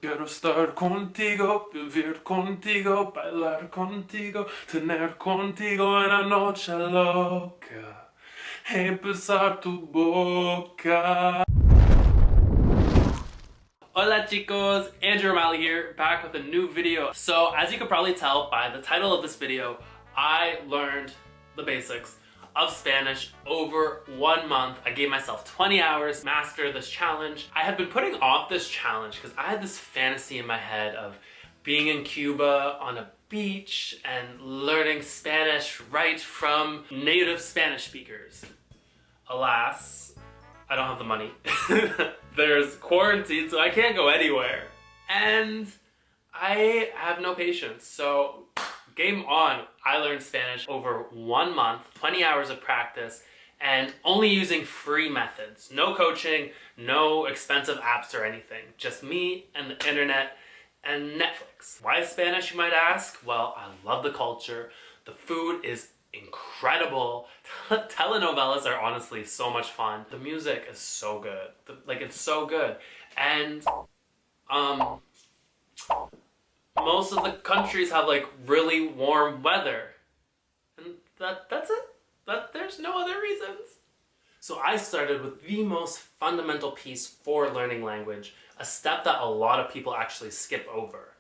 Quiero estar contigo, vivir contigo, bailar contigo, tener contigo en la noche loca, empezar tu boca. Hola chicos, Andrew O'Malley here, back with a new video. So as you can probably tell by the title of this video, I learned the basics of Spanish over 1 month. I gave myself 20 hours to master this challenge. I had been putting off this challenge because I had this fantasy in my head of being in Cuba on a beach and learning Spanish right from native Spanish speakers. Alas, I don't have the money. There's quarantine, so I can't go anywhere. And I have no patience, so game on. I learned Spanish over 1 month, 20 hours of practice, and only using free methods. No coaching, no expensive apps or anything. Just me and the internet and Netflix. Why Spanish, you might ask? Well, I love the culture. The food is incredible. Telenovelas are honestly so much fun. The music is so good. It's so good. And most of the countries have like really warm weather. And that's it. There's no other reasons. So I started with the most fundamental piece for learning language, a step that a lot of people actually skip over.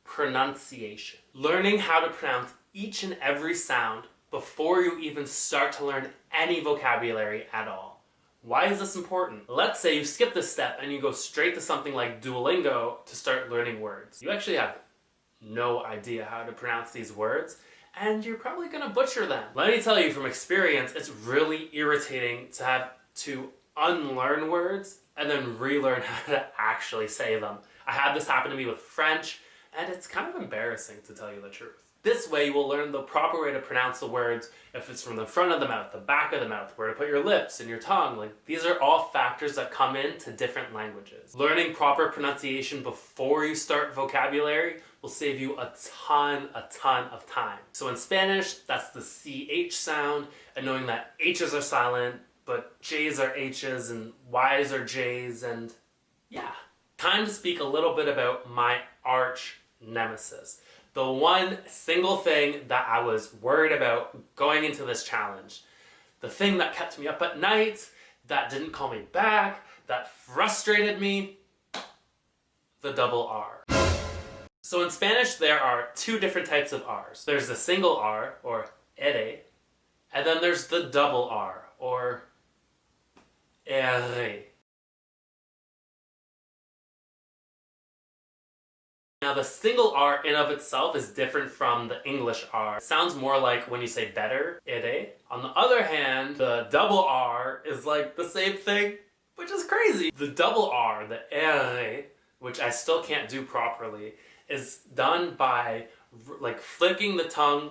Pronunciation. Learning how to pronounce each and every sound before you even start to learn any vocabulary at all. Why is this important? Let's say you skip this step and you go straight to something like Duolingo to start learning words. You actually have no idea how to pronounce these words, and you're probably gonna butcher them. Let me tell you from experience, it's really irritating to have to unlearn words and then relearn how to actually say them. I had this happen to me with French, and it's kind of embarrassing to tell you the truth. This way you will learn the proper way to pronounce the words, if it's from the front of the mouth, the back of the mouth, where to put your lips and your tongue. These are all factors that come into different languages. Learning proper pronunciation before you start vocabulary will save you a ton of time. So in Spanish, that's the CH sound, and knowing that H's are silent, but J's are H's and Y's are J's, and yeah. Time to speak a little bit about my arch nemesis. The one single thing that I was worried about going into this challenge. The thing that kept me up at night, that didn't call me back, that frustrated me, the double R. So in Spanish, there are two different types of R's. There's the single R, or ere, and then there's the double R, or ere. Now the single R in of itself is different from the English R. It sounds more like when you say better, ere. On the other hand, the double R is like the same thing, which is crazy. The double R, the ere, which I still can't do properly, is done by like flicking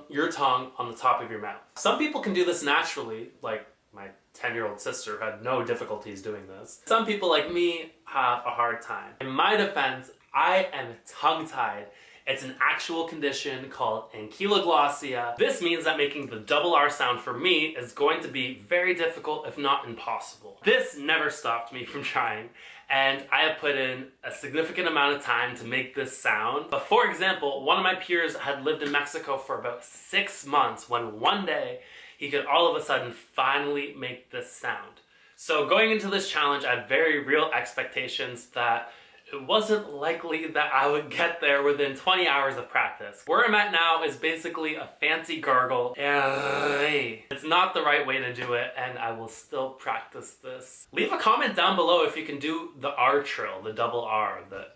your tongue on the top of your mouth. Some people can do this naturally, like my 10-year-old sister had no difficulties doing this. Some people like me have a hard time. In my defense, I am tongue-tied. It's an actual condition called ankyloglossia. This means that making the double R sound for me is going to be very difficult, if not impossible. This never stopped me from trying, and I have put in a significant amount of time to make this sound. But for example, one of my peers had lived in Mexico for about 6 months when one day he could all of a sudden finally make this sound. So going into this challenge, I had very real expectations that it wasn't likely that I would get there within 20 hours of practice. Where I'm at now is basically a fancy gargle. It's not the right way to do it, and I will still practice this. Leave a comment down below if you can do the R trill, the double R, the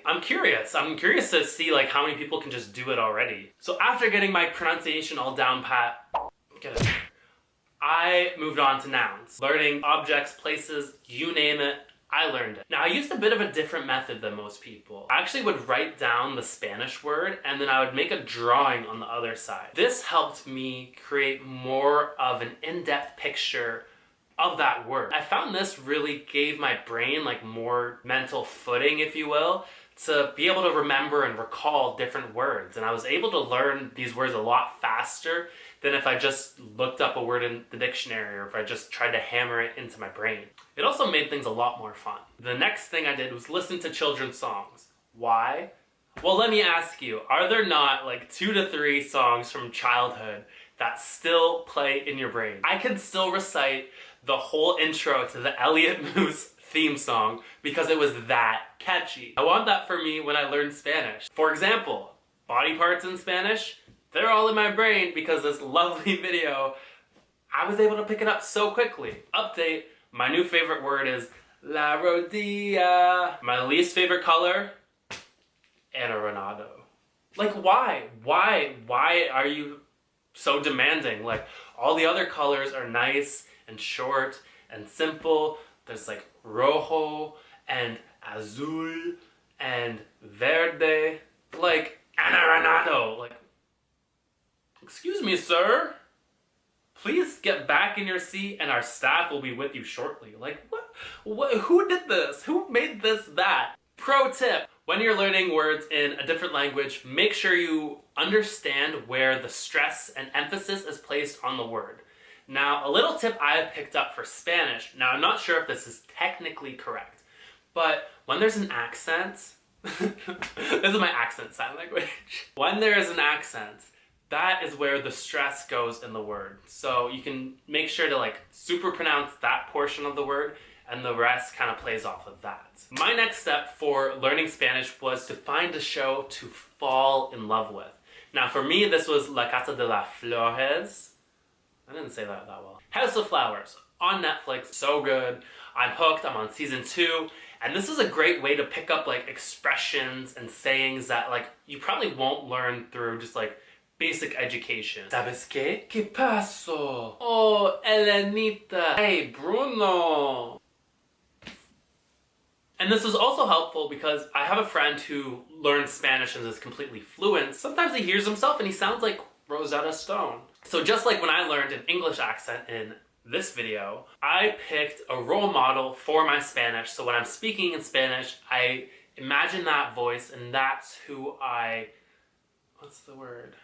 I'm curious to see like how many people can just do it already. So after getting my pronunciation all down pat, I moved on to nouns. Learning objects, places, you name it, I learned it. Now I used a bit of a different method than most people. I actually would write down the Spanish word and then I would make a drawing on the other side. This helped me create more of an in-depth picture of that word. I found this really gave my brain like more mental footing, if you will, to be able to remember and recall different words. And I was able to learn these words a lot faster than if I just looked up a word in the dictionary or if I just tried to hammer it into my brain. It also made things a lot more fun. The next thing I did was listen to children's songs. Why? Well, let me ask you, are there not like 2 to 3 songs from childhood that still play in your brain? I can still recite the whole intro to the Elliott Moose theme song because it was that catchy. I want that for me when I learn Spanish. For example, body parts in Spanish, they're all in my brain because this lovely video, I was able to pick it up so quickly. Update, my new favorite word is la rodilla. My least favorite color, anaranjado. Like, why? Why are you so demanding? Like, all the other colors are nice and short and simple. There's like rojo and azul and verde. Like, anaranjado. Like, excuse me, sir. Please get back in your seat and our staff will be with you shortly. Like, what? Who did this? Who made this that? Pro tip, when you're learning words in a different language, make sure you understand where the stress and emphasis is placed on the word. Now, a little tip I have picked up for Spanish, now I'm not sure if this is technically correct, but when there's an accent, this is my accent sign language. When there is an accent, that is where the stress goes in the word. So you can make sure to like super pronounce that portion of the word and the rest kind of plays off of that. My next step for learning Spanish was to find a show to fall in love with. Now for me, this was La Casa de las Flores. I didn't say that well. House of Flowers on Netflix, so good. I'm hooked, I'm on season 2. And this is a great way to pick up like expressions and sayings that like you probably won't learn through just like basic education. ¿Sabes qué? ¿Qué pasó? Oh, Elenita. Hey, Bruno. And this was also helpful because I have a friend who learns Spanish and is completely fluent. Sometimes he hears himself and he sounds like Rosetta Stone. So just like when I learned an English accent in this video, I picked a role model for my Spanish. So when I'm speaking in Spanish, I imagine that voice and that's who I, what's the word?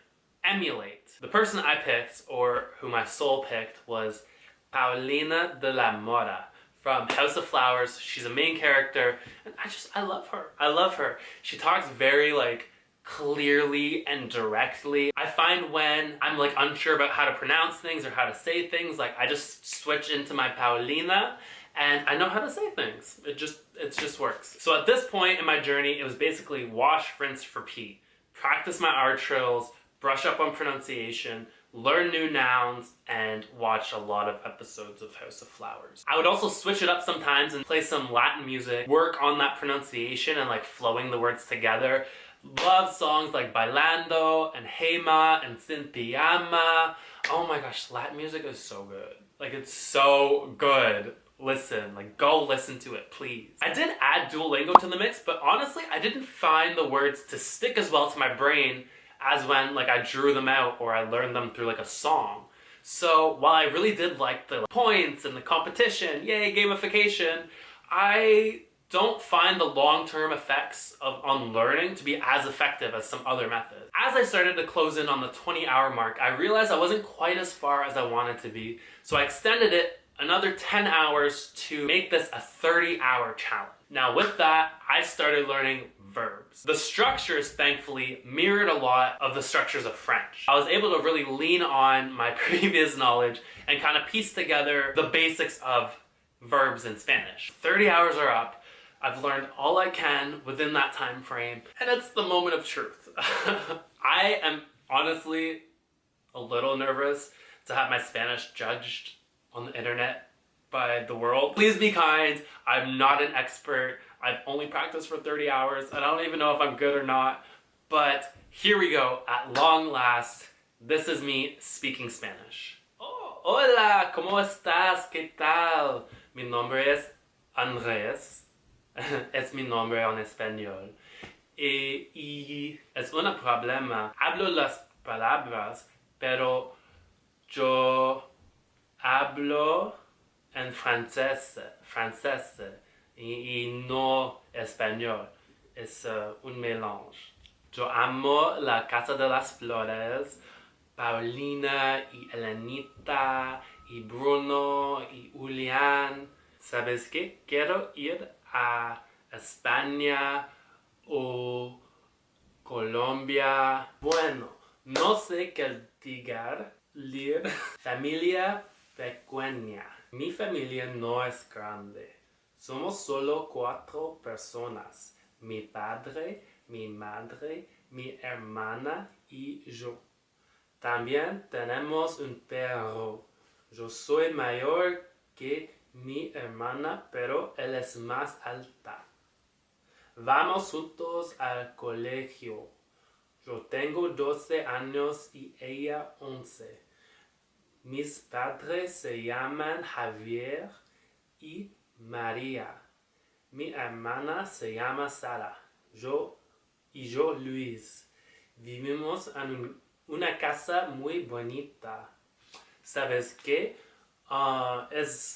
Emulate. The person I picked, or who my soul picked, was Paulina de la Mora from House of Flowers. She's a main character, and I love her. I love her. She talks very like clearly and directly. I find when I'm like unsure about how to pronounce things or how to say things, like I just switch into my Paulina and I know how to say things. It just works. So at this point in my journey, it was basically wash, rinse, repeat. Practice my R trills, brush up on pronunciation, learn new nouns, and watch a lot of episodes of House of Flowers. I would also switch it up sometimes and play some Latin music, work on that pronunciation and like flowing the words together. Love songs like Bailando and Hema and Sin Pijama. Oh my gosh, Latin music is so good. Like, it's so good. Listen, like, go listen to it, please. I did add Duolingo to the mix, but honestly, I didn't find the words to stick as well to my brain as when like I drew them out or I learned them through like a song. So while I really did like the points and the competition, yay, gamification, I don't find the long-term effects on learning to be as effective as some other methods. As I started to close in on the 20-hour mark, I realized I wasn't quite as far as I wanted to be, so I extended it another 10 hours to make this a 30-hour challenge. Now with that, I started learning verbs. The structures, thankfully, mirrored a lot of the structures of French. I was able to really lean on my previous knowledge and kind of piece together the basics of verbs in Spanish. 30 hours are up. I've learned all I can within that time frame, and it's the moment of truth. I am honestly a little nervous to have my Spanish judged on the internet by the world. Please be kind. I'm not an expert. I've only practiced for 30 hours. I don't even know if I'm good or not, but here we go. At long last, this is me speaking Spanish. Oh, hola, ¿cómo estás? ¿Qué tal? Mi nombre es Andrés. Es mi nombre en español. Y es un problema. Hablo las palabras, pero yo hablo en francés y no español. Es un mélange. Yo amo la Casa de las Flores Paulina y Elenita y Bruno y Julián. ¿Sabes qué? Quiero ir a España o Colombia. Bueno, no sé qué decir. Familia pequeña. Mi familia no es grande. Somos solo 4 personas. Mi padre, mi madre, mi hermana y yo. También tenemos un perro. Yo soy mayor que mi hermana, pero él es más alta. Vamos juntos al colegio. Yo tengo 12 años y ella 11. Mis padres se llaman Javier y María. Mi hermana se llama Sara. Yo Luis. Vivimos en una casa muy bonita. ¿Sabes qué? Los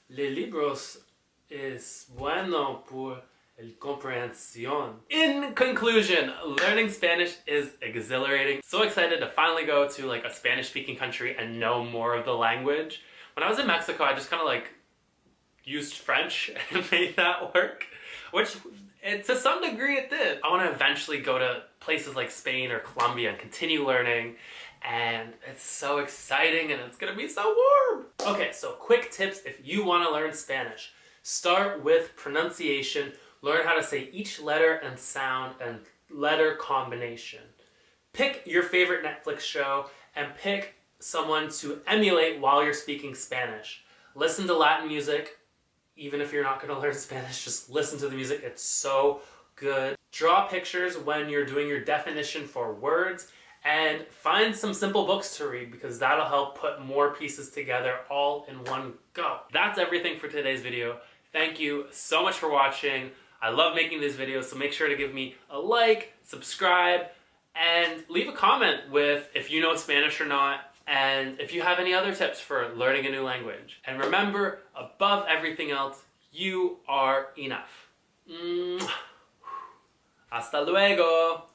libros es bueno por la comprensión. In conclusion, learning Spanish is exhilarating. So excited to finally go to like a Spanish-speaking country and know more of the language. When I was in Mexico, I just kind of like used French and made that work, which to some degree it did. I want to eventually go to places like Spain or Colombia and continue learning, and it's so exciting and it's gonna be so warm. Okay, so quick tips if you want to learn Spanish. Start with pronunciation. Learn how to say each letter and sound and letter combination. Pick your favorite Netflix show and pick someone to emulate while you're speaking Spanish. Listen to Latin music. Even if you're not going to learn Spanish, just listen to the music. It's so good. Draw pictures when you're doing your definition for words, and find some simple books to read because that'll help put more pieces together all in one go. That's everything for today's video. Thank you so much for watching. I love making these videos, so make sure to give me a like, subscribe, and leave a comment with if you know Spanish or not, and if you have any other tips for learning a new language. And remember, above everything else, you are enough. Hasta luego!